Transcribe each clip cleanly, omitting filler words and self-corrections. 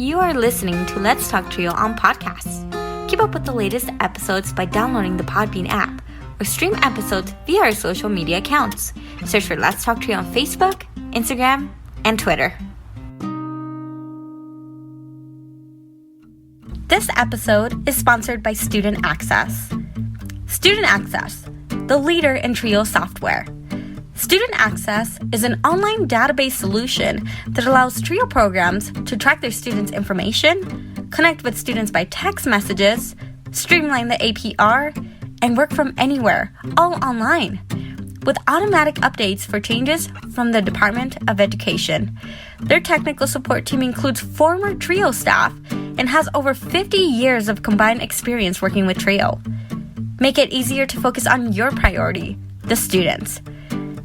You are listening to Let's Talk Trio on podcasts. Keep up with the latest episodes by downloading the Podbean app or stream episodes via our social media accounts. Search for Let's Talk Trio on Facebook, Instagram, and Twitter. This episode is sponsored by Student Access. Student Access, the leader in Trio software. Student Access is an online database solution that allows Trio programs to track their students' information, connect with students by text messages, streamline the APR, and work from anywhere, all online, with automatic updates for changes from the Department of Education. Their technical support team includes former Trio staff and has over 50 years of combined experience working with Trio. Make it easier to focus on your priority, the students.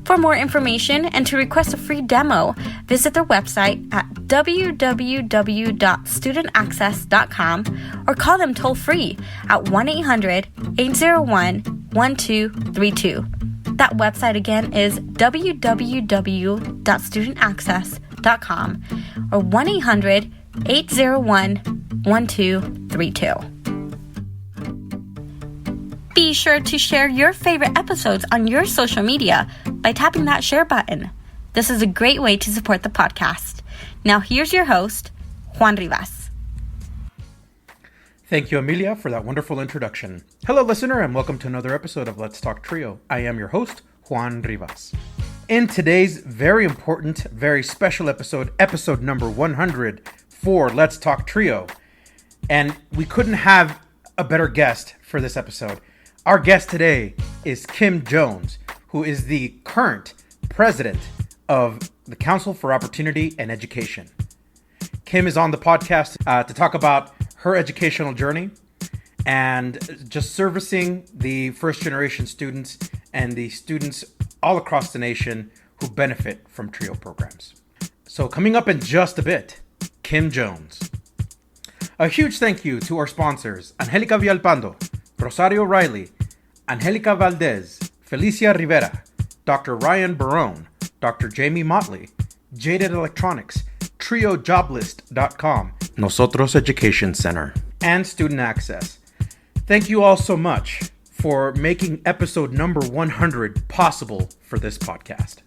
For more information and to request a free demo, visit their website at www.studentaccess.com or call them toll-free at 1-800-801-1232. That website again is www.studentaccess.com or 1-800-801-1232. Be sure to share your favorite episodes on your social media by tapping that share button. This is a great way to support the podcast. Now here's your host, Juan Rivas. Thank you, Amelia, for that wonderful introduction. Hello, listener, and welcome to another episode of Let's Talk Trio. I am your host, Juan Rivas. In today's very important, very special episode number 100 for Let's Talk Trio, and we couldn't have a better guest for this episode. Our guest today is Kim Jones, who is the current president of the Council for Opportunity and Education. Kim is on the podcast to talk about her educational journey and just servicing the first generation students and the students all across the nation who benefit from TRIO programs. So coming up in just a bit, Kim Jones. A huge thank you to our sponsors, Angelica Villalpando, Rosario Riley, Angelica Valdez, Felicia Rivera, Dr. Ryan Barone, Dr. Jamie Motley, Jaded Electronics, TrioJoblist.com, NOSOTROS Education Center, and Student Access. Thank you all so much for making episode number 100 possible for this podcast.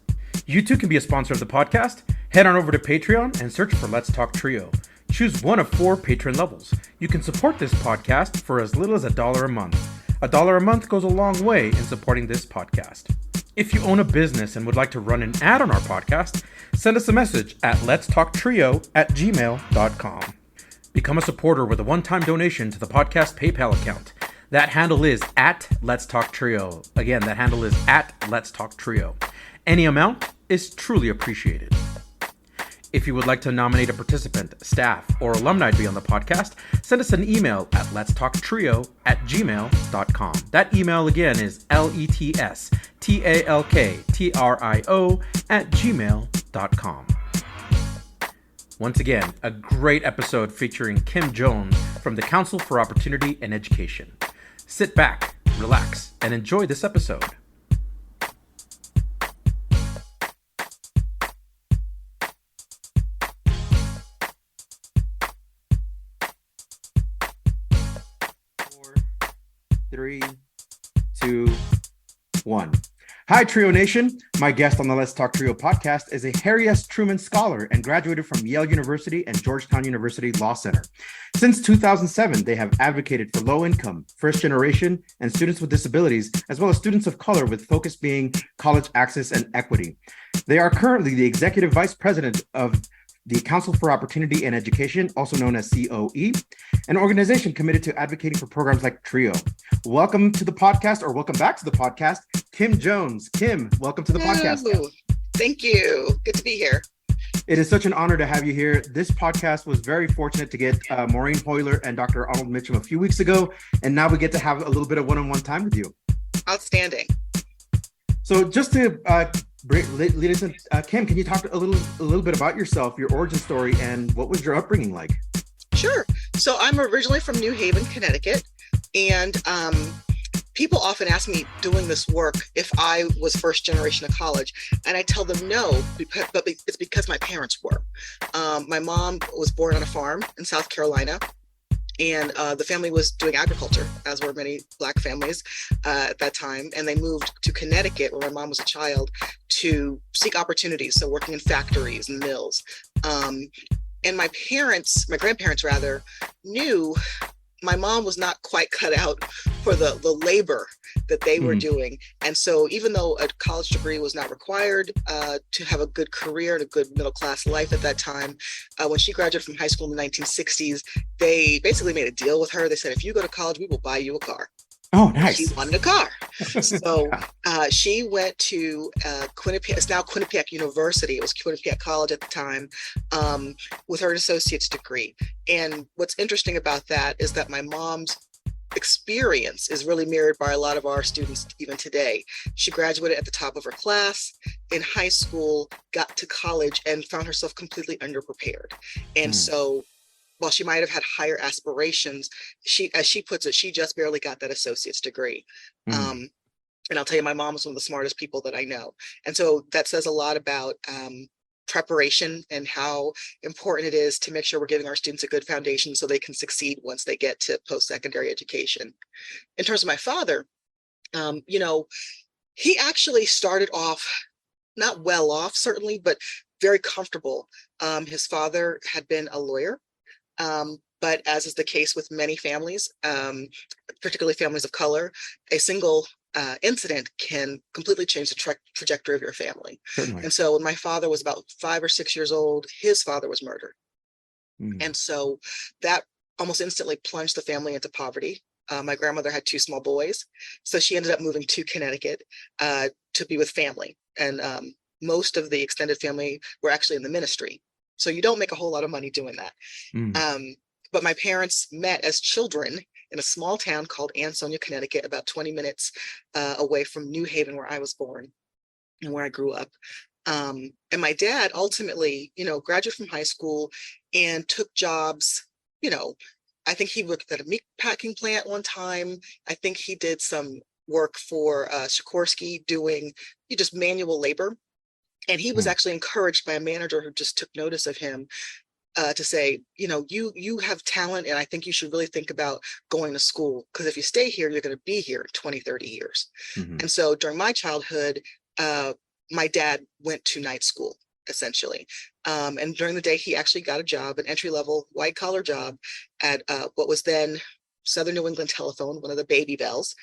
You too can be a sponsor of the podcast. Head on over to Patreon and search for Let's Talk Trio. Choose one of 4 patron levels. You can support this podcast for as little as $1 a month. $1 a month goes a long way in supporting this podcast. If you own a business and would like to run an ad on our podcast, send us a message at letstalktrio@gmail.com. Become a supporter with a one-time donation to the podcast PayPal account. That handle is @letstalktrio. Again, that handle is @letstalktrio. Any amount is truly appreciated. If you would like to nominate a participant, staff, or alumni to be on the podcast, send us an email at letstalktrio@gmail.com. That email again is letstalktrio@gmail.com. Once again, a great episode featuring Kim Jones from the Council for Opportunity and Education. Sit back, relax, and enjoy this episode. Three, 2, 1. Hi, Trio Nation. My guest on the Let's Talk Trio podcast is a Harry S. Truman Scholar and graduated from Yale University and Georgetown University Law Center. Since 2007, they have advocated for low-income, first-generation, and students with disabilities, as well as students of color, with focus being college access and equity. They are currently the Executive Vice President of the Council for Opportunity and Education, also known as COE, an organization committed to advocating for programs like TRIO. Welcome to the podcast, or welcome back to the podcast, Kim Jones. Kim, welcome to the podcast. Thank you. Good to be here. It is such an honor to have you here. This podcast was very fortunate to get Maureen Hoyler and Dr. Arnold Mitchum a few weeks ago, and now we get to have a little bit of one-on-one time with you. Outstanding. So just to lead us in, Kim, can you talk a little bit about yourself, your origin story, and what was your upbringing like? Sure. So I'm originally from New Haven, Connecticut, and people often ask me doing this work if I was first generation of college, and I tell them no, but it's because my parents were. My mom was born on a farm in South Carolina, and the family was doing agriculture, as were many Black families at that time. And they moved to Connecticut, where my mom was a child, to seek opportunities. So working in factories and mills. And my grandparents rather, knew my mom was not quite cut out for the labor that they were doing. And so even though a college degree was not required to have a good career and a good middle class life at that time, when she graduated from high school in the 1960s, they basically made a deal with her. They said, if you go to college, we will buy you a car. Oh, nice. She wanted a car. So she went to Quinnipiac, it's now Quinnipiac University. It was Quinnipiac College at the time, with her associate's degree. And what's interesting about that is that my mom's experience is really mirrored by a lot of our students even today. She graduated at the top of her class in high school, got to college, and found herself completely underprepared. And so while she might have had higher aspirations, she, as she puts it, she just barely got that associate's degree. And I'll tell you, my mom was one of the smartest people that I know. And so that says a lot about preparation and how important it is to make sure we're giving our students a good foundation so they can succeed once they get to post-secondary education. In terms of my father, he actually started off not well off, certainly, but very comfortable. His father had been a lawyer. But as is the case with many families, particularly families of color, a single incident can completely change the trajectory of your family. Certainly. And so when my father was about 5 or 6 years old, his father was murdered. And so that almost instantly plunged the family into poverty. My grandmother had 2 small boys, so she ended up moving to Connecticut to be with family. And most of the extended family were actually in the ministry. So you don't make a whole lot of money doing that. But my parents met as children in a small town called Ansonia, Connecticut, about 20 minutes away from New Haven, where I was born and where I grew up. And my dad ultimately, graduated from high school and took jobs. I think he worked at a meat packing plant one time. I think he did some work for Sikorsky doing just manual labor. And he was actually encouraged by a manager who just took notice of him to say, you have talent, and I think you should really think about going to school, because if you stay here, you're going to be here 20, 30 years. And so during my childhood, my dad went to night school, essentially. And during the day, he actually got a job, an entry-level white-collar job at what was then Southern New England Telephone, one of the baby bells,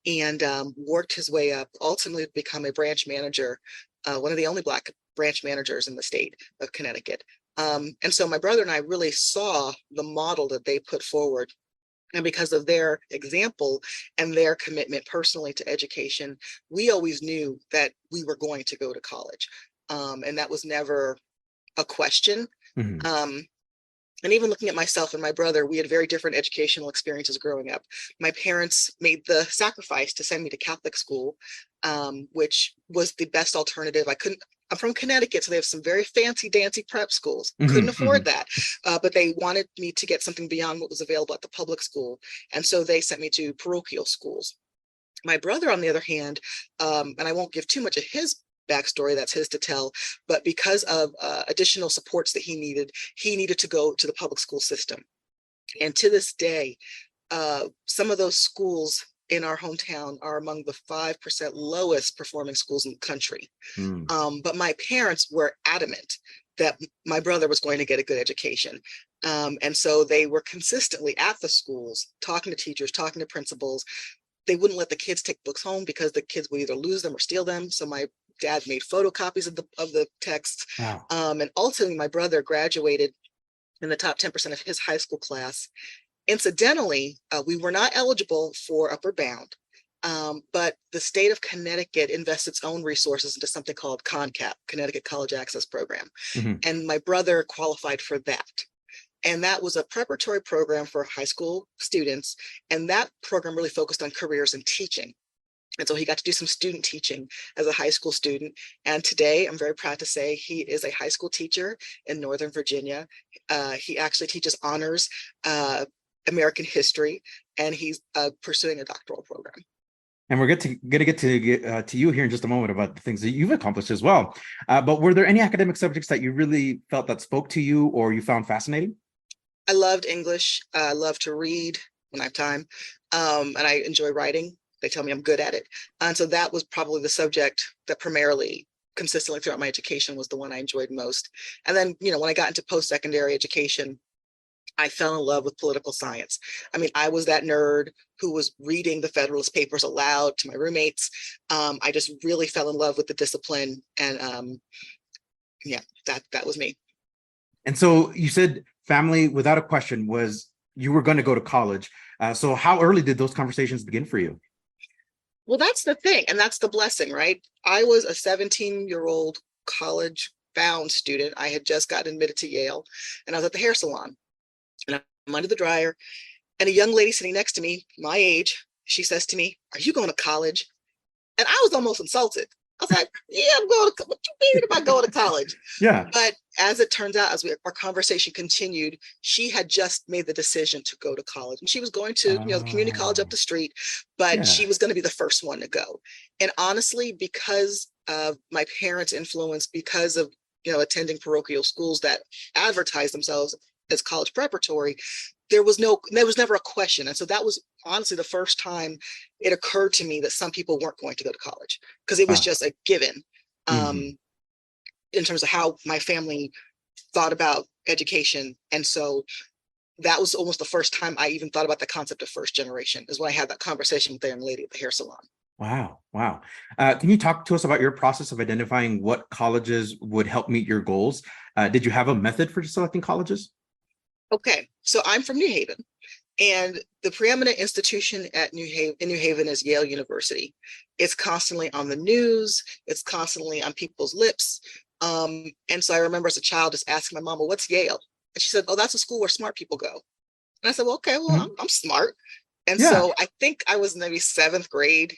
and worked his way up, ultimately to become a branch manager, one of the only Black branch managers in the state of Connecticut. And so my brother and I really saw the model that they put forward. And because of their example and their commitment personally to education, we always knew that we were going to go to college. And that was never a question. And even looking at myself and my brother, we had very different educational experiences growing up. My parents made the sacrifice to send me to Catholic school, which was the best alternative. I'm from Connecticut, so they have some very fancy dancy prep schools. Couldn't afford that, but they wanted me to get something beyond what was available at the public school. And so they sent me to parochial schools. My brother, on the other hand, and I won't give too much of his backstory, that's his to tell, but because of additional supports that he needed to go to the public school system. And to this day, some of those schools in our hometown are among the 5% lowest performing schools in the country. But my parents were adamant that my brother was going to get a good education. And so they were consistently at the schools, talking to teachers, talking to principals. They wouldn't let the kids take books home because the kids would either lose them or steal them. So my dad made photocopies of the texts. Wow. And ultimately, my brother graduated in the top 10% of his high school class. Incidentally, we were not eligible for Upward Bound, but the state of Connecticut invests its own resources into something called CONCAP, Connecticut College Access Program. And my brother qualified for that. And that was a preparatory program for high school students. And that program really focused on careers in teaching. And so he got to do some student teaching as a high school student. And today, I'm very proud to say he is a high school teacher in Northern Virginia. He actually teaches honors American history, and he's pursuing a doctoral program. And we're going to get to you here in just a moment about the things that you've accomplished as well. But were there any academic subjects that you really felt that spoke to you or you found fascinating? I loved English. I love to read when I have time. And I enjoy writing. They tell me I'm good at it. And so that was probably the subject that primarily consistently throughout my education was the one I enjoyed most. And then, when I got into post-secondary education, I fell in love with political science. I mean, I was that nerd who was reading the Federalist Papers aloud to my roommates. I just really fell in love with the discipline. And yeah, that was me. And so you said family, without a question, was you were going to go to college. So how early did those conversations begin for you? Well, that's the thing. And that's the blessing, right? I was a 17-year-old college bound student. I had just gotten admitted to Yale and I was at the hair salon and I'm under the dryer. And a young lady sitting next to me, my age, she says to me, "Are you going to college?" And I was almost insulted. I was like, "Yeah, I'm going to, what you mean about going to college?" Yeah. But as it turns out, our conversation continued, she had just made the decision to go to college. And she was going to, the community college up the street, but Yeah. she was going to be the first one to go. And honestly, because of my parents' influence, because of, attending parochial schools that advertise themselves as college preparatory, there was never a question. And so that was honestly the first time it occurred to me that some people weren't going to go to college because it was just a given. In terms of how my family thought about education. And so that was almost the first time I even thought about the concept of first generation, is when I had that conversation with the young lady at the hair salon. Wow. Can you talk to us about your process of identifying what colleges would help meet your goals? Did you have a method for selecting colleges? Okay, so I'm from New Haven, and the preeminent institution in New Haven is Yale University. It's constantly on the news. It's constantly on people's lips. And so I remember as a child just asking my mom, "Well, what's Yale?" And she said, "Oh, that's a school where smart people go." And I said, "Well, okay, well, I'm smart." And Yeah. so I think I was maybe seventh grade,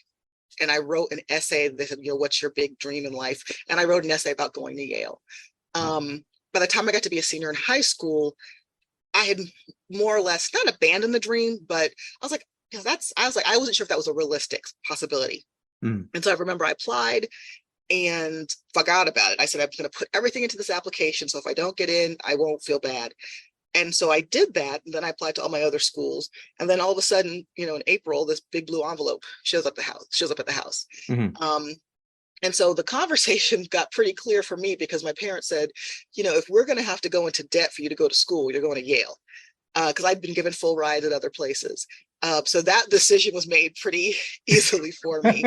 and I wrote an essay that said, "What's your big dream in life?" And I wrote an essay about going to Yale. By the time I got to be a senior in high school, I had more or less not abandoned the dream, but I was like, I wasn't sure if that was a realistic possibility. And so I remember I applied and forgot about it. I said, I'm going to put everything into this application. So if I don't get in, I won't feel bad. And so I did that. And then I applied to all my other schools. And then all of a sudden, in April, this big blue envelope shows up at the house. And so the conversation got pretty clear for me because my parents said, if we're going to have to go into debt for you to go to school, you're going to Yale. Because I'd been given full rides at other places. So that decision was made pretty easily for me.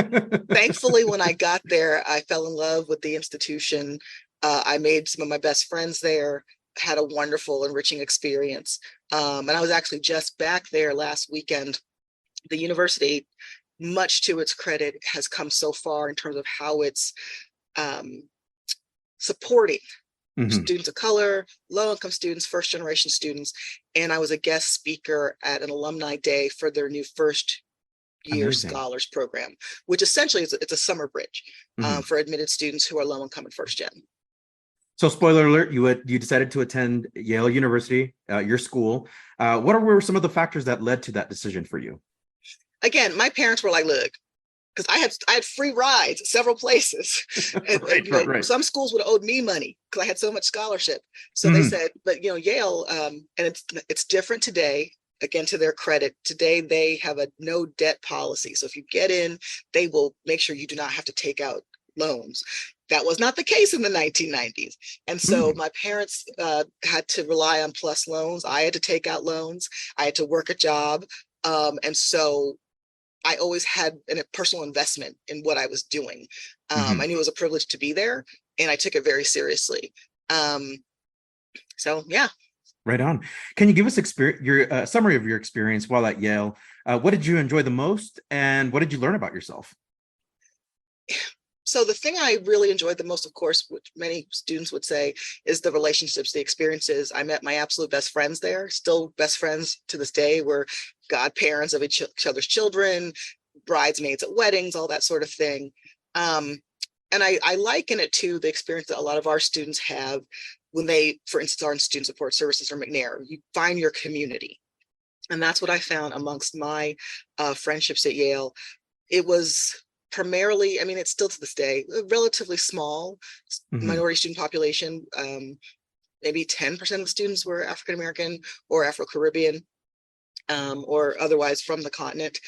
Thankfully, when I got there, I fell in love with the institution. I made some of my best friends there, had a wonderful, enriching experience. And I was actually just back there last weekend. The university, much to its credit, has come so far in terms of how it's supporting students of color, low-income students, first-generation students. And I was a guest speaker at an alumni day for their new first-year scholars program, which essentially it's a summer bridge for admitted students who are low-income and first-gen. So, spoiler alert, you decided to attend Yale University, your school. What were some of the factors that led to that decision for you? Again, my parents were like, "Look," because I had free rides several places. Right. Some schools would have owed me money because I had so much scholarship. So they said, but Yale, and it's different today. Again, to their credit, today they have a no debt policy. So if you get in, they will make sure you do not have to take out loans. That was not the case in the 1990s. And so my parents had to rely on PLUS loans. I had to take out loans. I had to work a job. And so I always had a personal investment in what I was doing. I knew it was a privilege to be there, and I took it very seriously. So, yeah. Right on. Can you give us your summary of your experience while at Yale? What did you enjoy the most, and what did you learn about yourself? So the thing I really enjoyed the most, of course, which many students would say, is the relationships, the experiences. I met my absolute best friends there, still best friends to this day. We're godparents of each other's children, bridesmaids at weddings, all that sort of thing. And I liken it to the experience that a lot of our students have when they, for instance, are in student support services or McNair. You find your community. And that's what I found amongst my friendships at Yale. it was primarily, I mean, it's still to this day, a relatively small minority student population. Maybe 10% of the students were African American or Afro-Caribbean, or otherwise from the continent.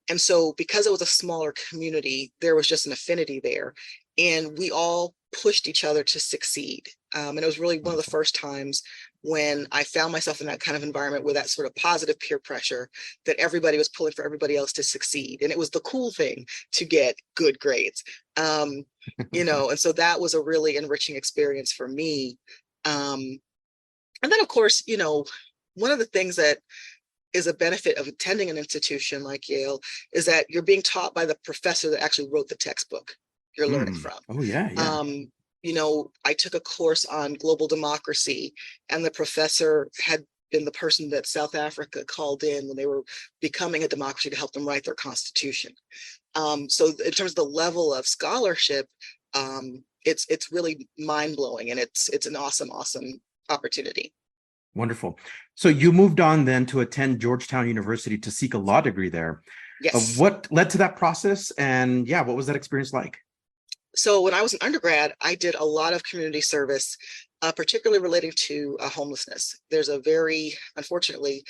And so because it was a smaller community, there was just an affinity there. And we all pushed each other to succeed. And it was really one of the first times when I found myself in that kind of environment with that sort of positive peer pressure that everybody was pulling for everybody else to succeed. And it was the cool thing to get good grades. And so that was a really enriching experience for me. And then, of course, one of the things that is a benefit of attending an institution like Yale is that you're being taught by the professor that actually wrote the textbook you're learning from. Oh, yeah. I took a course on global democracy, and the professor had been the person that South Africa called in when they were becoming a democracy to help them write their constitution. So in terms of the level of scholarship, it's really mind-blowing, and it's an awesome opportunity. Wonderful. So you moved on then to attend Georgetown University to seek a law degree there. Yes. What led to that process? And what was that experience like? So when I was an undergrad, I did a lot of community service, particularly relating to homelessness. There's a very, unfortunately,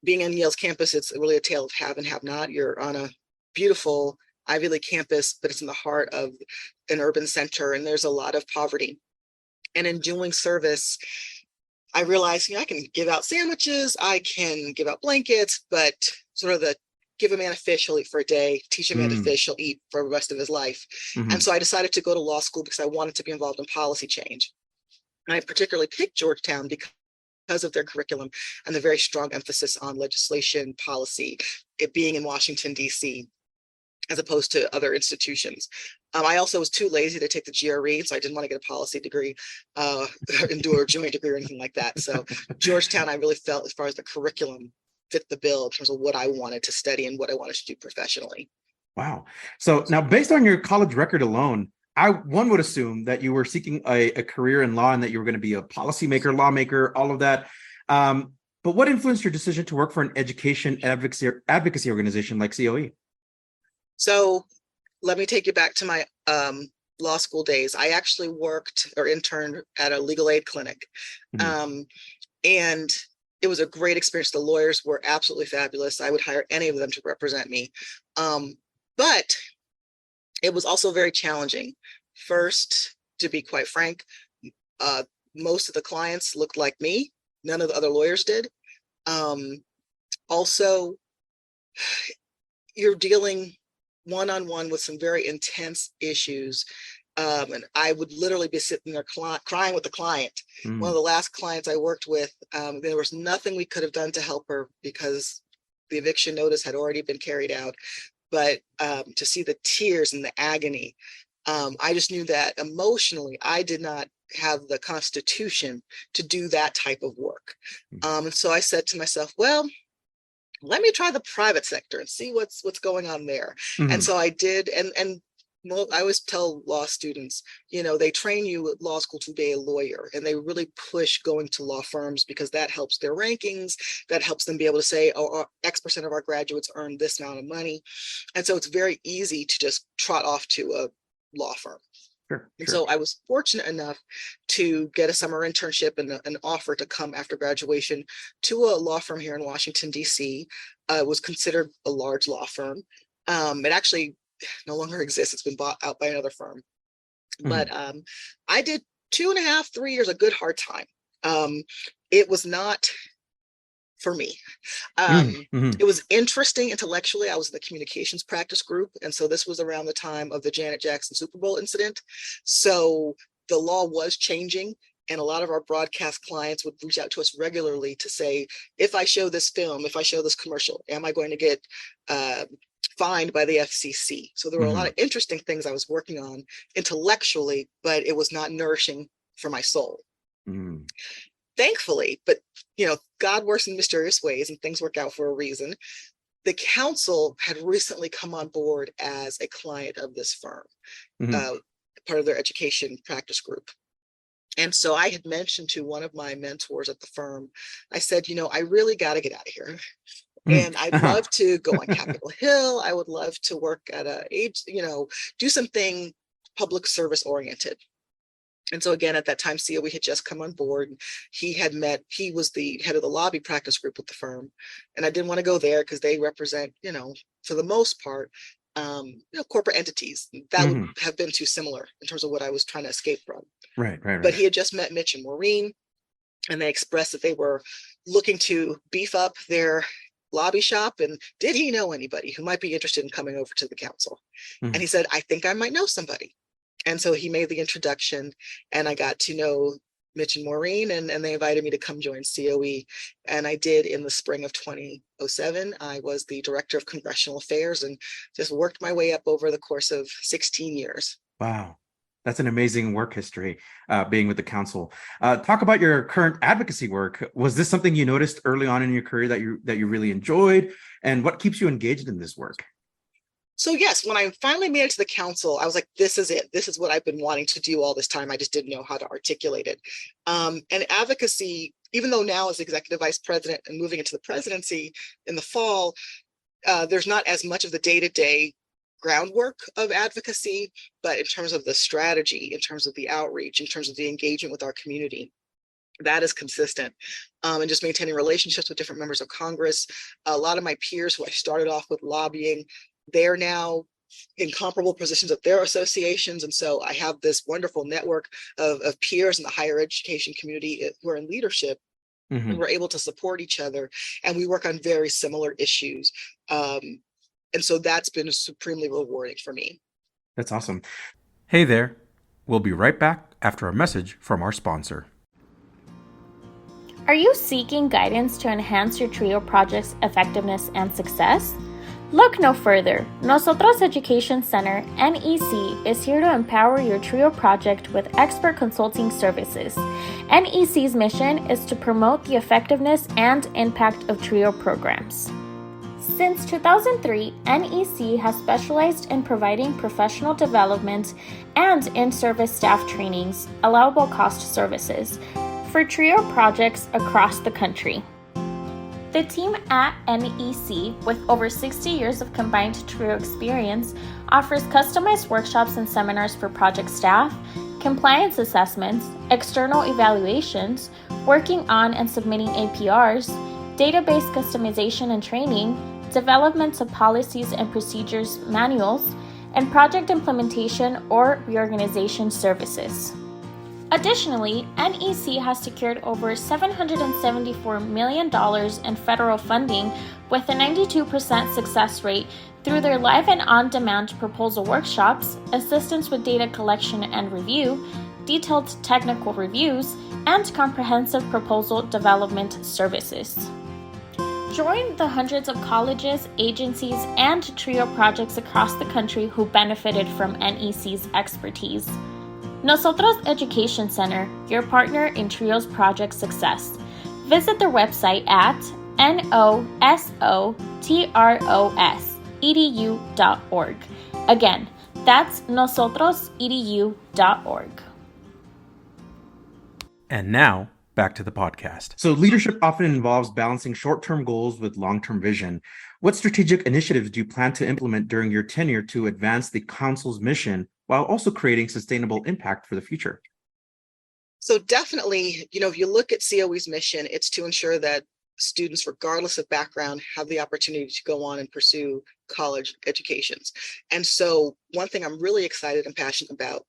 being in Yale's campus, it's really a tale of have and have not. You're on a beautiful Ivy League campus, but it's in the heart of an urban center, and there's a lot of poverty. And in doing service, I realized, I can give out sandwiches, I can give out blankets, but sort of the give a man a fish, he'll eat for a day, teach a man to fish, he'll eat for the rest of his life. And so I decided to go to law school because I wanted to be involved in policy change. And I particularly picked Georgetown because of their curriculum and the very strong emphasis on legislation, policy, it being in Washington, D.C., as opposed to other institutions. I also was too lazy to take the GRE, so I didn't want to get a policy degree and do a joint degree or anything like that. So Georgetown, I really felt, as far as the curriculum, fit the bill in terms of what I wanted to study and what I wanted to do professionally. Wow. So now, based on your college record alone, one would assume that you were seeking a career in law and that you were going to be a policymaker, lawmaker, all of that. But what influenced your decision to work for an education advocacy organization like COE? So let me take you back to my law school days. I actually worked or interned at a legal aid clinic. And it was a great experience. The lawyers were absolutely fabulous. I would hire any of them to represent me. But it was also very challenging. First, to be quite frank, most of the clients looked like me. None of the other lawyers did. Also, you're dealing one-on-one with some very intense issues. And I would literally be sitting there crying with the client. One of the last clients I worked with, there was nothing we could have done to help her because the eviction notice had already been carried out. But to see the tears and the agony, I just knew that emotionally, I did not have the constitution to do that type of work. And so I said to myself, well, let me try the private sector and see what's going on there. And so I did. And I always tell law students, they train you at law school to be a lawyer, and they really push going to law firms because that helps their rankings. That helps them be able to say, oh, X% of our graduates earn this amount of money. And so it's very easy to just trot off to a law firm. Sure. And so I was fortunate enough to get a summer internship and an offer to come after graduation to a law firm here in Washington, D.C. It was considered a large law firm. It actually no longer exists. It's been bought out by another firm. But I did 2.5, 3 years, a good hard time. It was not for me. It was interesting intellectually. I was in the communications practice group. And so this was around the time of the Janet Jackson Super Bowl incident. So the law was changing. And a lot of our broadcast clients would reach out to us regularly to say, if I show this film, if I show this commercial, am I going to get fined by the FCC? So there were a lot of interesting things I was working on intellectually, but it was not nourishing for my soul. Thankfully, but God works in mysterious ways and things work out for a reason. The council had recently come on board as a client of this firm, part of their education practice group. And so I had mentioned to one of my mentors at the firm, I said, I really got to get out of here. And I'd love to go on Capitol Hill. I would love to work at do something public service oriented. And so again, at that time, COE had just come on board. He was the head of the lobby practice group with the firm. And I didn't want to go there because they represent, for the most part, corporate entities. That would have been too similar in terms of what I was trying to escape from. Right. But he had just met Mitch and Maureen, and they expressed that they were looking to beef up their lobby shop. And did he know anybody who might be interested in coming over to the council? And he said, I think I might know somebody. And so he made the introduction, and I got to know Mitch and Maureen, and they invited me to come join COE. And I did in the spring of 2007. I was the director of congressional affairs and just worked my way up over the course of 16 years. Wow. That's an amazing work history, being with the council. Talk about your current advocacy work. Was this something you noticed early on in your career that you really enjoyed? And what keeps you engaged in this work? So yes, when I finally made it to the council, I was like, this is it. This is what I've been wanting to do all this time. I just didn't know how to articulate it. And advocacy, even though now as executive vice president and moving into the presidency in the fall, there's not as much of the day-to-day groundwork of advocacy, but in terms of the strategy, in terms of the outreach, in terms of the engagement with our community, that is consistent. And just maintaining relationships with different members of Congress. A lot of my peers who I started off with lobbying, they're now in comparable positions at their associations. And so I have this wonderful network of peers in the higher education community who are in leadership. And we're able to support each other, and we work on very similar issues. And so that's been supremely rewarding for me. That's awesome. Hey there. We'll be right back after a message from our sponsor. Are you seeking guidance to enhance your TRIO project's effectiveness and success? Look no further. NOSOTROS Education Center, NEC, is here to empower your TRIO project with expert consulting services. NEC's mission is to promote the effectiveness and impact of TRIO programs. Since 2003, NEC has specialized in providing professional development and in-service staff trainings, allowable cost services, for TRIO projects across the country. The team at NEC, with over 60 years of combined TRIO experience, offers customized workshops and seminars for project staff, compliance assessments, external evaluations, working on and submitting APRs, database customization and training, development of policies and procedures manuals, and project implementation or reorganization services. Additionally, NEC has secured over $774 million in federal funding with a 92% success rate through their live and on-demand proposal workshops, assistance with data collection and review, detailed technical reviews, and comprehensive proposal development services. Join the hundreds of colleges, agencies, and TRIO projects across the country who benefited from NEC's expertise. NOSOTROS Education Center, your partner in TRIO's project success. Visit their website at nosotros.edu.org. Again, that's nosotros.edu.org. And now, back to the podcast. So leadership often involves balancing short-term goals with long-term vision. What strategic initiatives do you plan to implement during your tenure to advance the council's mission while also creating sustainable impact for the future? So definitely, if you look at COE's mission, it's to ensure that students, regardless of background, have the opportunity to go on and pursue college educations. And so one thing I'm really excited and passionate about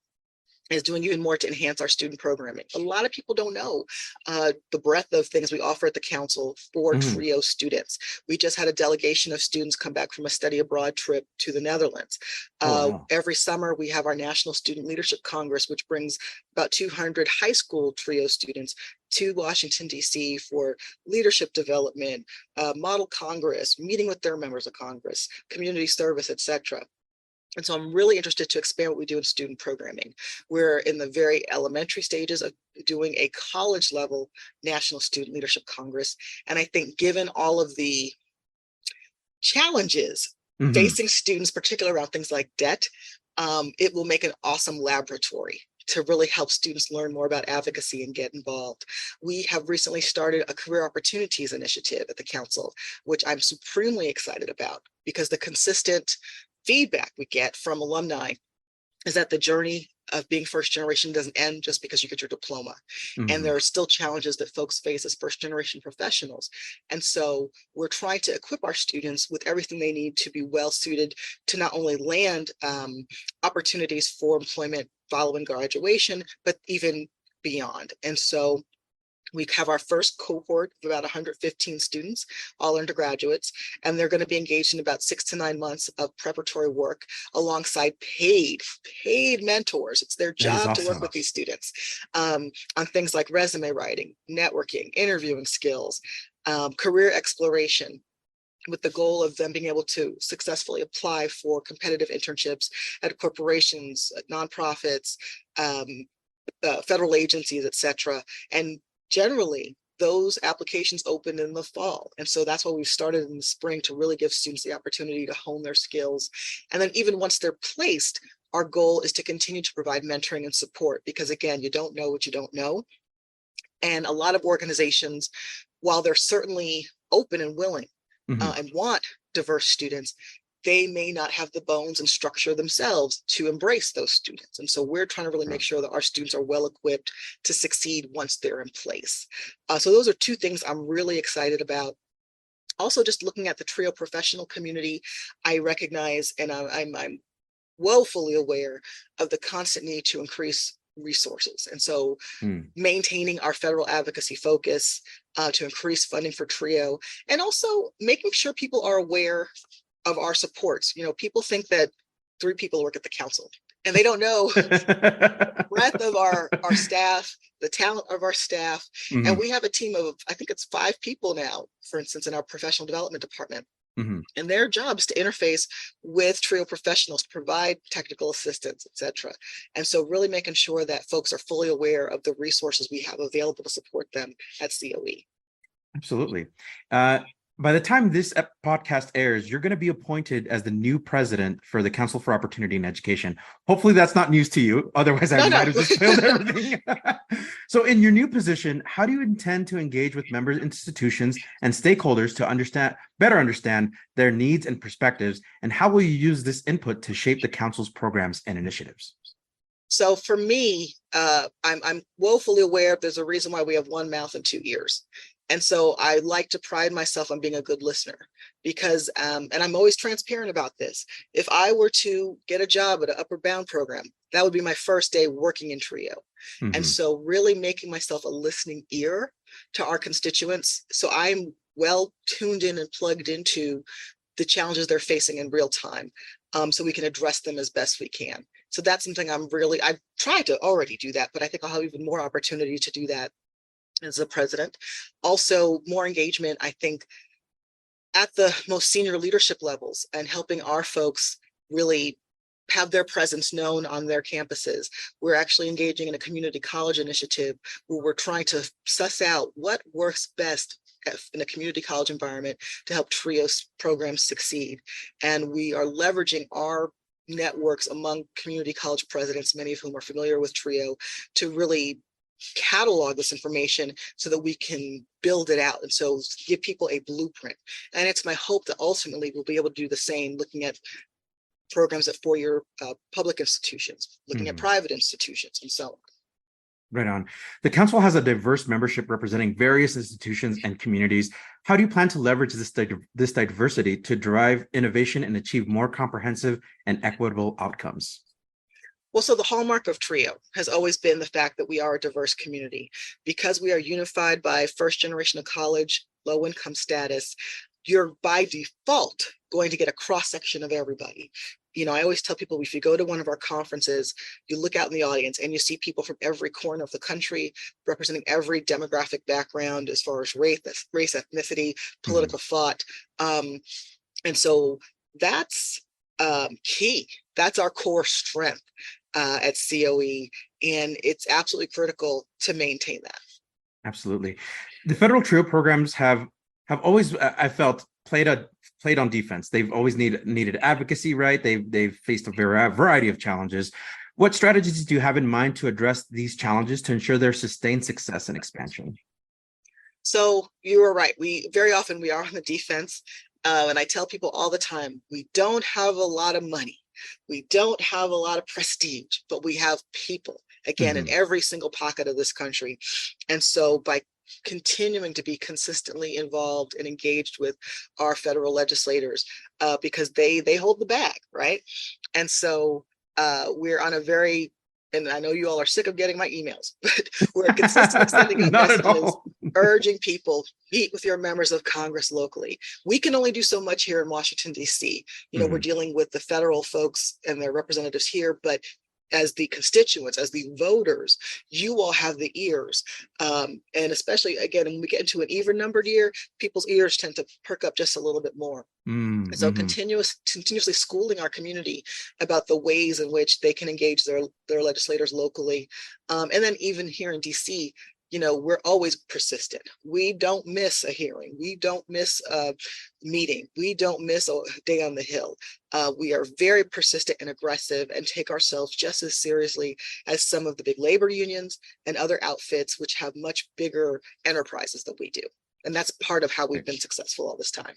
is doing even more to enhance our student programming. A lot of people don't know the breadth of things we offer at the council for TRIO students. We just had a delegation of students come back from a study abroad trip to the Netherlands. Every summer, we have our National Student Leadership Congress, which brings about 200 high school TRIO students to Washington, D.C. for leadership development, model Congress, meeting with their members of Congress, community service, etc. And so I'm really interested to expand what we do in student programming. We're in the very elementary stages of doing a college level National Student Leadership Congress. And I think given all of the challenges facing students, particularly around things like debt, it will make an awesome laboratory to really help students learn more about advocacy and get involved. We have recently started a career opportunities initiative at the council, which I'm supremely excited about, because the consistent feedback we get from alumni is that the journey of being first generation doesn't end just because you get your diploma. And there are still challenges that folks face as first generation professionals. And so we're trying to equip our students with everything they need to be well suited to not only land opportunities for employment following graduation, but even beyond. And so we have our first cohort of about 115 students, all undergraduates, and they're going to be engaged in about 6 to 9 months of preparatory work alongside paid mentors. It's their job to work with these students on things like resume writing, networking, interviewing skills, career exploration, with the goal of them being able to successfully apply for competitive internships at corporations, nonprofits, federal agencies, et cetera. And generally, those applications open in the fall. And so that's why we've started in the spring, to really give students the opportunity to hone their skills. And then even once they're placed, our goal is to continue to provide mentoring and support, because again, you don't know what you don't know. And a lot of organizations, while they're certainly open and willing and want diverse students, they may not have the bones and structure themselves to embrace those students. And so we're trying to really make sure that our students are well equipped to succeed once they're in place. So those are two things I'm really excited about. Also, just looking at the TRIO professional community, I recognize, and I'm woefully aware of the constant need to increase resources. And so maintaining our federal advocacy focus to increase funding for TRIO, and also making sure people are aware of our supports. You know, people think that 3 people work at the council, and they don't know the breadth of our staff, the talent of our staff. And we have a team of, I think it's 5 people now, for instance, in our professional development department. And their job is to interface with TRIO professionals, to provide technical assistance, et cetera. And so really making sure that folks are fully aware of the resources we have available to support them at COE. Absolutely. By the time this podcast airs, you're going to be appointed as the new president for the Council for Opportunity in Education. Hopefully that's not news to you. Otherwise, I might have just spilled everything. So in your new position, how do you intend to engage with members, institutions, and stakeholders to better understand their needs and perspectives? And how will you use this input to shape the Council's programs and initiatives? So for me, I'm woefully aware there's a reason why we have one mouth and 2 ears. And so I like to pride myself on being a good listener, because, and I'm always transparent about this. If I were to get a job at an upper bound program, that would be my first day working in TRIO. And so really making myself a listening ear to our constituents, so I'm well tuned in and plugged into the challenges they're facing in real time, so we can address them as best we can. So that's something I've tried to already do that, but I think I'll have even more opportunity to do that as the president. Also, more engagement, I think, at the most senior leadership levels, and helping our folks really have their presence known on their campuses. We're actually engaging in a community college initiative where we're trying to suss out what works best in a community college environment to help TRIO's programs succeed. And we are leveraging our networks among community college presidents, many of whom are familiar with TRIO, to really catalog this information so that we can build it out, and so give people a blueprint. And it's my hope that ultimately we'll be able to do the same, looking at programs at 4-year public institutions, looking at private institutions, and so on. Right on. The council has a diverse membership representing various institutions and communities. How do you plan to leverage this diversity to drive innovation and achieve more comprehensive and equitable outcomes? Well, so the hallmark of TRIO has always been the fact that we are a diverse community. Because we are unified by first generation of college, low income status, you're by default going to get a cross section of everybody. You know, I always tell people, if you go to one of our conferences, you look out in the audience and you see people from every corner of the country, representing every demographic background as far as race, ethnicity, political thought. And so that's key. That's our core strength at COE, and it's absolutely critical to maintain that. Absolutely. The federal TRIO programs have always, I felt, played on defense. They've always needed advocacy, right? They've faced a variety of challenges. What strategies do you have in mind to address these challenges to ensure their sustained success and expansion? So you are right. We very often we are on the defense. And I tell people all the time, we don't have a lot of money. We don't have a lot of prestige, but we have people, again, in every single pocket of this country. And so by continuing to be consistently involved and engaged with our federal legislators, because they hold the bag, right? And so we're on a very, and I know you all are sick of getting my emails, but we're consistently sending out messages urging people, meet with your members of Congress locally. We can only do so much here in Washington, D.C. You know, we're dealing with the federal folks and their representatives here, but as the constituents, as the voters, you all have the ears. And especially, again, when we get into an even numbered year, people's ears tend to perk up just a little bit more. So continuously schooling our community about the ways in which they can engage their legislators locally. And then even here in DC, you know, we're always persistent. We don't miss a hearing. We don't miss a meeting. We don't miss a day on the Hill. We are very persistent and aggressive and take ourselves just as seriously as some of the big labor unions and other outfits, which have much bigger enterprises than we do. And that's part of how we've been successful all this time.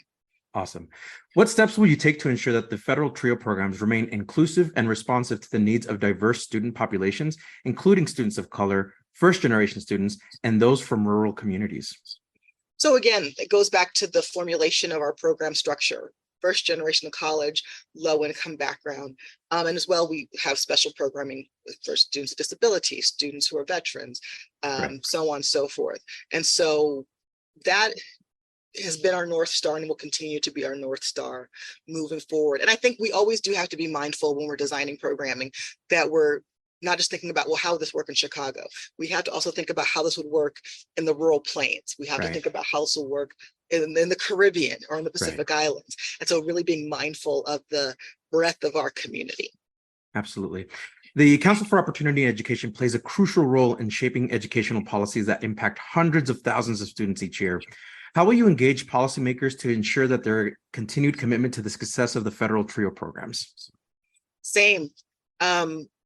Awesome. What steps will you take to ensure that the federal TRIO programs remain inclusive and responsive to the needs of diverse student populations, including students of color, first-generation students, and those from rural communities? So again, it goes back to the formulation of our program structure. First generation of college, low income background. And as well, we have special programming for students with disabilities, students who are veterans, so on and so forth. And so that has been our North Star and will continue to be our North Star moving forward. And I think we always do have to be mindful when we're designing programming that we're not just thinking about, well, how would this work in Chicago? We have to also think about how this would work in the rural plains. We have to think about how this will work in the Caribbean or in the Pacific Islands. And so really being mindful of the breadth of our community. Absolutely. The Council for Opportunity Education plays a crucial role in shaping educational policies that impact hundreds of thousands of students each year. How will you engage policymakers to ensure that their continued commitment to the success of the federal TRIO programs? Same.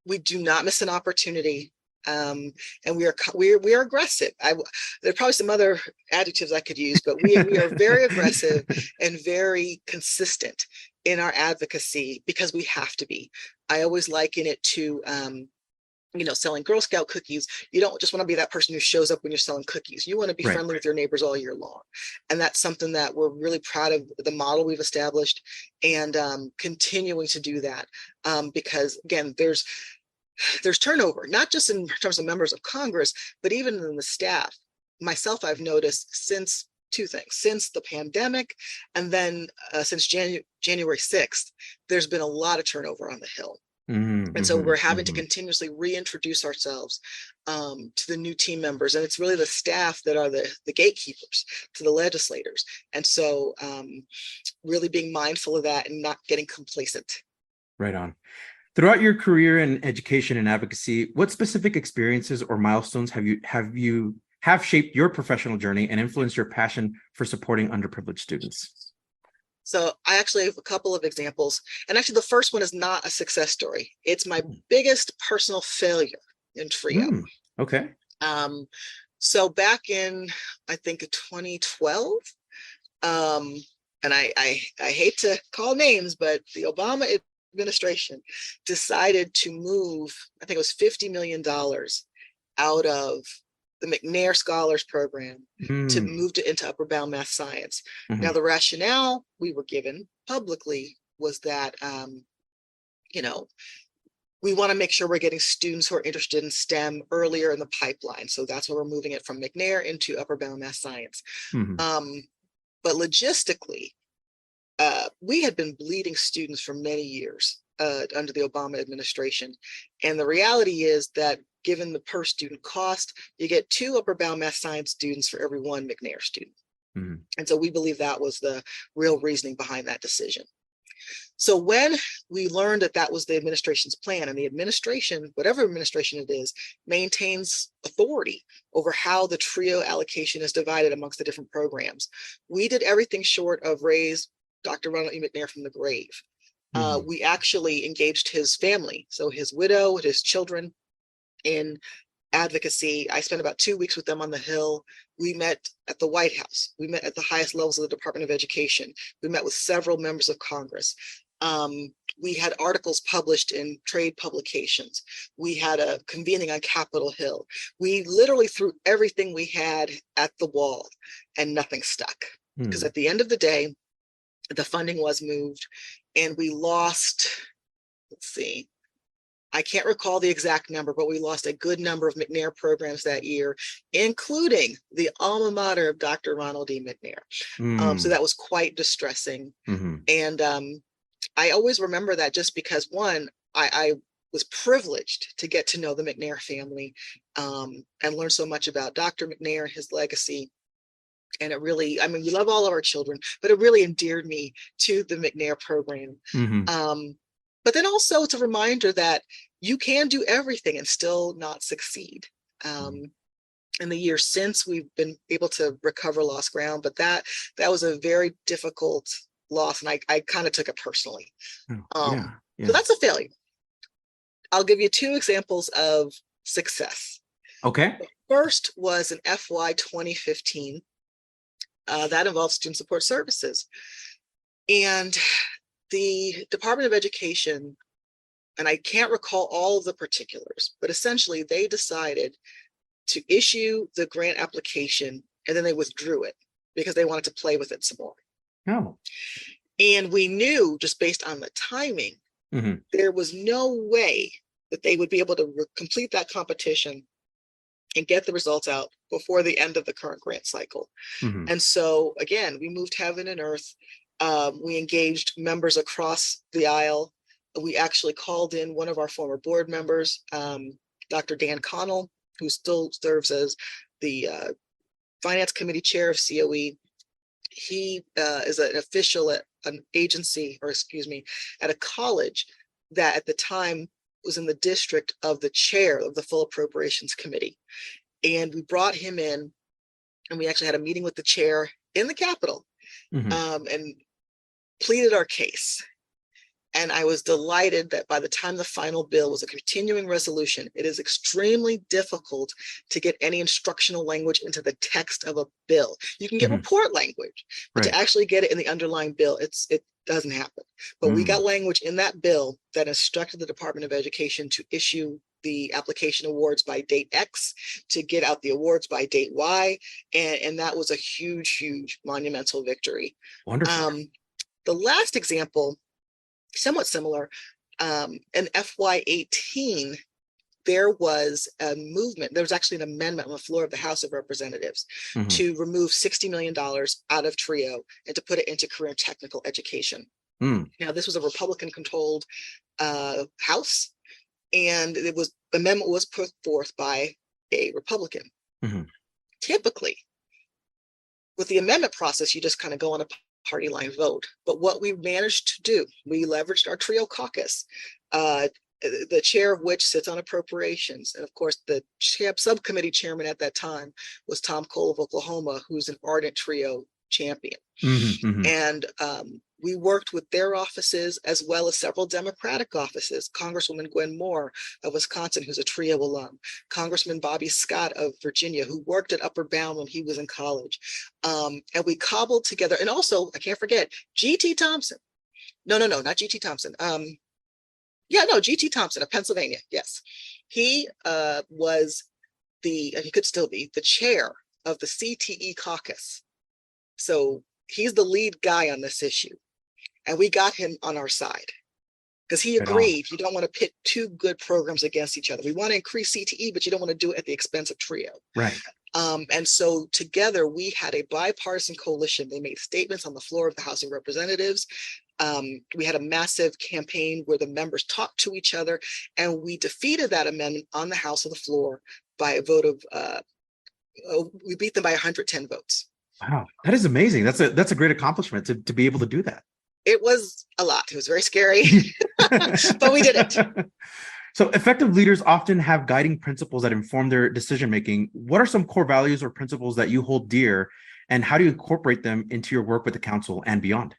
We do not miss an opportunity. And we are aggressive. There are probably some other adjectives I could use, but we are very aggressive and very consistent in our advocacy because we have to be. I always liken it to, selling Girl Scout cookies. You don't just want to be that person who shows up when you're selling cookies. You want to be friendly with your neighbors all year long. And that's something that we're really proud of, the model we've established, and continuing to do that because, again, there's turnover, not just in terms of members of Congress, but even in the staff. Myself, I've noticed since two things, since the pandemic, and then since January 6th, there's been a lot of turnover on the Hill. And so we're having to continuously reintroduce ourselves to the new team members. And it's really the staff that are the gatekeepers to the legislators. And so really being mindful of that and not getting complacent. Right on. Throughout your career in education and advocacy, what specific experiences or milestones have shaped your professional journey and influenced your passion for supporting underprivileged students? So I actually have a couple of examples. And actually, the first one is not a success story. It's my biggest personal failure in TRIO. Okay. So back in, I think, 2012, and I hate to call names, but the Obama administration decided to move, I think it was $50 million out of the McNair Scholars Program to move into upper bound math science. Now, the rationale we were given publicly was that, we want to make sure we're getting students who are interested in STEM earlier in the pipeline. So that's why we're moving it from McNair into upper bound math science. But logistically, we had been bleeding students for many years under the Obama administration. And the reality is that given the per student cost, you get 2 upper bound math science students for every 1 McNair student. And so we believe that was the real reasoning behind that decision. So when we learned that that was the administration's plan, and the administration, whatever administration it is, maintains authority over how the TRIO allocation is divided amongst the different programs, we did everything short of raise Dr. Ronald E. McNair from the grave. We actually engaged his family, so his widow, his children, in advocacy. I spent about 2 weeks with them on the Hill. We met at the White House. We met at the highest levels of the Department of Education. We met with several members of Congress. We had articles published in trade publications. We had a convening on Capitol Hill. We literally threw everything we had at the wall and nothing stuck. Because at the end of the day, the funding was moved and we lost, let's see, I can't recall the exact number, but we lost a good number of McNair programs that year, including the alma mater of Dr. Ronald E. McNair. So that was quite distressing. And I always remember that just because, one, I was privileged to get to know the McNair family and learn so much about Dr. McNair and his legacy. And it really, I mean, we love all of our children, but it really endeared me to the McNair program. But then also it's a reminder that you can do everything and still not succeed. In the years since, we've been able to recover lost ground, but that was a very difficult loss, and I kind of took it personally. So that's a failure. I'll give you 2 examples of success. Okay. The first was in FY 2015. That involved student support services. And the Department of Education, and I can't recall all of the particulars, but essentially they decided to issue the grant application and then they withdrew it because they wanted to play with it some more. Oh. And we knew, just based on the timing, there was no way that they would be able to complete that competition and get the results out before the end of the current grant cycle. And so again, we moved heaven and earth. We engaged members across the aisle. We actually called in one of our former board members, Dr. Dan Connell, who still serves as the finance committee chair of COE. He is an official at an agency, or excuse me, at a college that at the time was in the district of the chair of the full appropriations committee. And we brought him in and we actually had a meeting with the chair in the Capitol and pleaded our case. And I was delighted that by the time the final bill was a continuing resolution, it is extremely difficult to get any instructional language into the text of a bill. You can get report language, but to actually get it in the underlying bill, it doesn't happen. But we got language in that bill that instructed the Department of Education to issue the application awards by date X, to get out the awards by date Y. And that was a huge, huge monumental victory. Wonderful. The last example, somewhat similar, in FY18, there was a movement. There was actually an amendment on the floor of the House of Representatives to remove $60 million out of TRIO and to put it into career and technical education. Now, this was a Republican-controlled House, and the amendment was put forth by a Republican. Typically, with the amendment process, you just kind of go on a party line vote. But what we managed to do, we leveraged our TRIO caucus, the chair of which sits on appropriations. And of course, the subcommittee chairman at that time was Tom Cole of Oklahoma, who's an ardent TRIO champion. And we worked with their offices as well as several Democratic offices. Congresswoman Gwen Moore of Wisconsin, who's a TRIO alum, Congressman Bobby Scott of Virginia, who worked at Upper Bound when he was in college. And we cobbled together, and also, I can't forget, G.T. Thompson. No, not G.T. Thompson. G.T. Thompson of Pennsylvania, yes. He was and he could still be, the chair of the CTE caucus. So he's the lead guy on this issue. And we got him on our side because he agreed you don't want to pit 2 good programs against each other. We want to increase CTE, but you don't want to do it at the expense of TRIO. Right. And so together we had a bipartisan coalition. They made statements on the floor of the House of Representatives. We had a massive campaign where the members talked to each other, and we defeated that amendment on the House of the floor by a vote of, we beat them by 110 votes. Wow, that is amazing. That's a great accomplishment to be able to do that. It was a lot. It was very scary, but we did it. So effective leaders often have guiding principles that inform their decision-making. What are some core values or principles that you hold dear, and how do you incorporate them into your work with the council and beyond?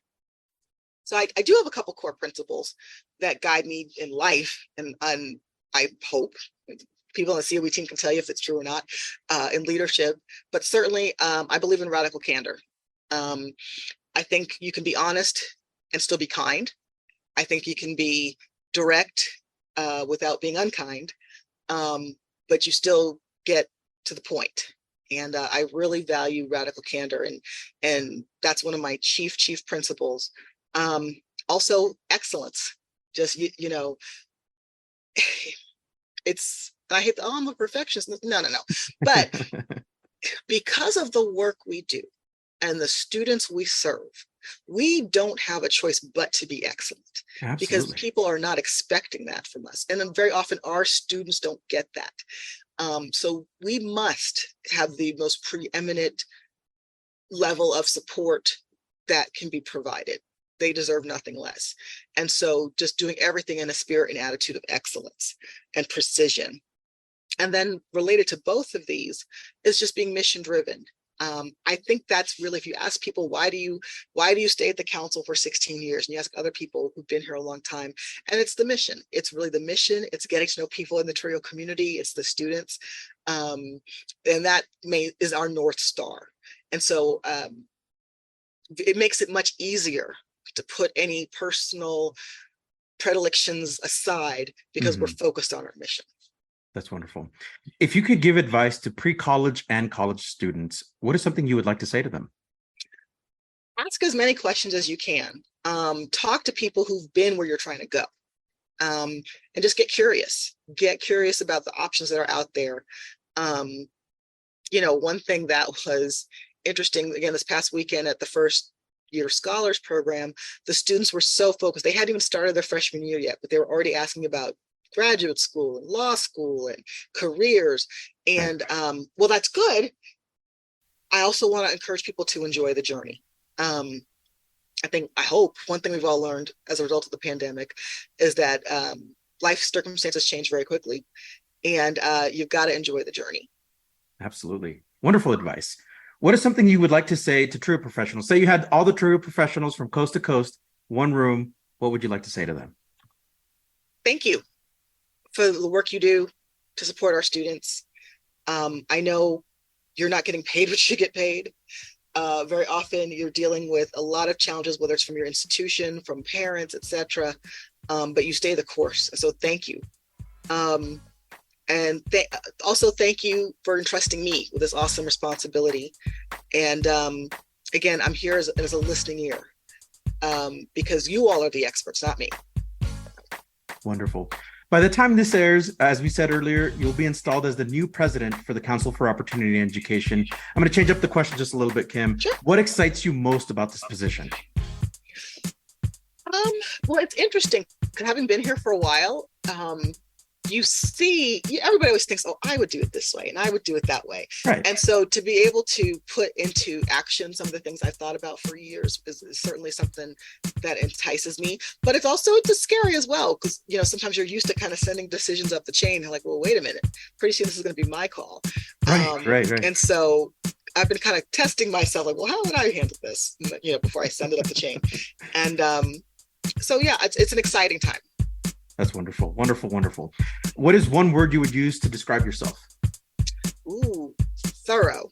So I do have a couple core principles that guide me in life, and I hope people on the COE team can tell you if it's true or not, in leadership. But certainly, I believe in radical candor. I think you can be honest and still be kind. I think you can be direct without being unkind, but you still get to the point. And I really value radical candor, and that's one of my chief principles. Also, excellence. Just it's, I hate I'm a perfectionist. No. But because of the work we do and the students we serve, we don't have a choice but to be excellent. Absolutely. Because people are not expecting that from us. And then very often our students don't get that. So we must have the most preeminent level of support that can be provided. They deserve nothing less. And so just doing everything in a spirit and attitude of excellence and precision. And then related to both of these is just being mission driven. I think that's really, if you ask people, why do you stay at the council for 16 years? And you ask other people who've been here a long time, and it's the mission. It's really the mission. It's getting to know people in the Trio community. It's the students. And that is our North Star. And so it makes it much easier to put any personal predilections aside because we're focused on our mission. That's wonderful. If you could give advice to pre-college and college students, what is something you would like to say to them? Ask as many questions as you can. Talk to people who've been where you're trying to go. And just get curious. Get curious about the options that are out there. One thing that was interesting, again, this past weekend at the first year scholars program, the students were so focused. They hadn't even started their freshman year yet, but they were already asking about graduate school and law school and careers. And well, that's good. I also want to encourage people to enjoy the journey. I hope one thing we've all learned as a result of the pandemic is that life circumstances change very quickly, and you've got to enjoy the journey. Absolutely. Wonderful advice. What is something you would like to say to Trio professionals? Say you had all the Trio professionals from coast to coast, one room. What would you like to say to them? Thank you for the work you do to support our students. I know you're not getting paid what you get paid. Very often you're dealing with a lot of challenges, whether it's from your institution, from parents, etc. But you stay the course. So thank you. And also thank you for entrusting me with this awesome responsibility. And again, I'm here as a listening ear because you all are the experts, not me. Wonderful. By the time this airs, as we said earlier, you'll be installed as the new president for the Council for Opportunity and Education. I'm going to change up the question just a little bit, Kim. Sure. What excites you most about this position? Well, it's interesting because having been here for a while, you see, everybody always thinks, oh, I would do it this way and I would do it that way. Right. And so to be able to put into action some of the things I've thought about for years is certainly something that entices me. But it's also just scary as well, because sometimes you're used to kind of sending decisions up the chain. You're like, well, wait a minute, pretty soon this is going to be my call. Right. And so I've been kind of testing myself, like, well, how would I handle this? Before I send it up the chain. And so yeah, it's an exciting time. That's wonderful. Wonderful, wonderful. What is one word you would use to describe yourself? Ooh, thorough.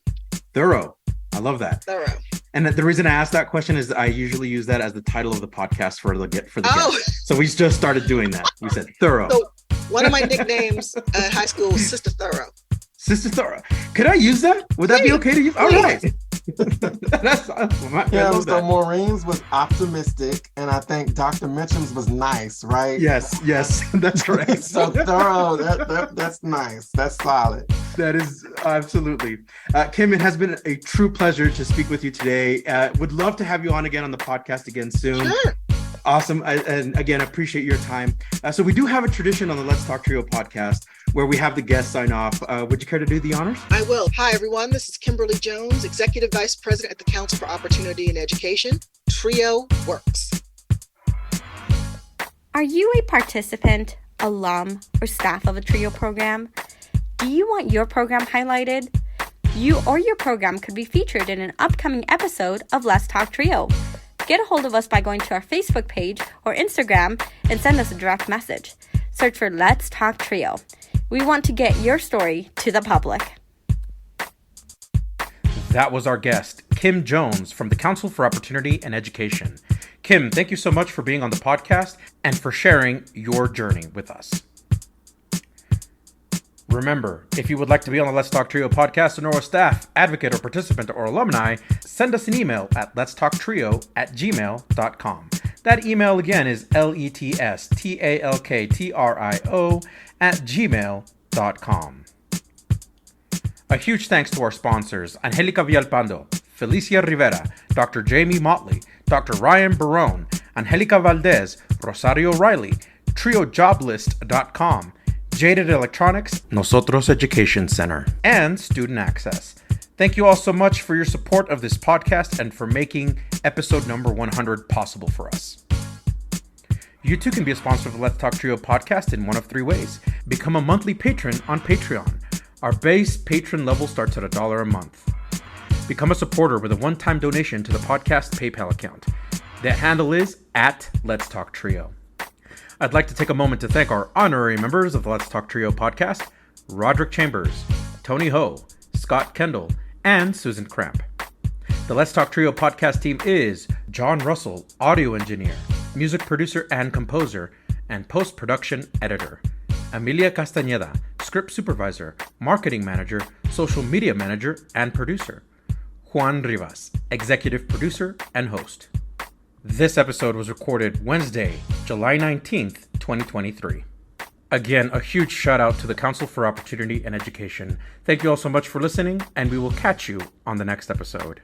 Thorough. I love that. Thorough. And the reason I asked that question is I usually use that as the title of the podcast for the guest. So we just started doing that. We said thorough. So one of my nicknames at high school was Sister Thorough. Sister Thorough. Could I use that? Would that be okay to use? All right. That's awesome. So Maureen's was optimistic, and I think Dr. Mitchum's was nice, right? Yes, that's correct. So thorough, that's nice. That's solid. That is absolutely. Kim, it has been a true pleasure to speak with you today. Would love to have you on again on the podcast again soon. Sure. Awesome. And again, appreciate your time. So we do have a tradition on the Let's Talk Trio podcast where we have the guests sign off. Would you care to do the honors? I will. Hi, everyone. This is Kimberly Jones, Executive Vice President at the Council for Opportunity and Education. Trio works. Are you a participant, alum, or staff of a Trio program? Do you want your program highlighted? You or your program could be featured in an upcoming episode of Let's Talk Trio. Get a hold of us by going to our Facebook page or Instagram and send us a direct message. Search for Let's Talk Trio. We want to get your story to the public. That was our guest, Kim Jones from the Council for Opportunity and Education. Kim, thank you so much for being on the podcast and for sharing your journey with us. Remember, if you would like to be on the Let's Talk Trio podcast and or a staff, advocate, or participant, or alumni, send us an email at letstalktrio@gmail.com. That email again is letstalktrio@gmail.com. A huge thanks to our sponsors, Angelica Villalpando, Felicia Rivera, Dr. Jamie Motley, Dr. Ryan Barone, Angelica Valdez, Rosario Riley, TrioJoblist.com, Jaded Electronics, NOSOTROS Education Center, and Student Access. Thank you all so much for your support of this podcast and for making episode number 100 possible for us. You too can be a sponsor of the Let's Talk Trio podcast in one of three ways. Become a monthly patron on Patreon. Our base patron level starts at $1 a month. Become a supporter with a one-time donation to the podcast PayPal account. That handle is @Let's Talk Trio. I'd like to take a moment to thank our honorary members of the Let's Talk Trio podcast, Roderick Chambers, Tony Ho, Scott Kendall, and Susan Cramp. The Let's Talk Trio podcast team is John Russell, audio engineer, music producer and composer, and post-production editor. Amelia Castañeda, script supervisor, marketing manager, social media manager, and producer. Juan Rivas, executive producer and host. This episode was recorded Wednesday, July 19th, 2023. Again, a huge shout out to the Council for Opportunity and Education. Thank you all so much for listening, and we will catch you on the next episode.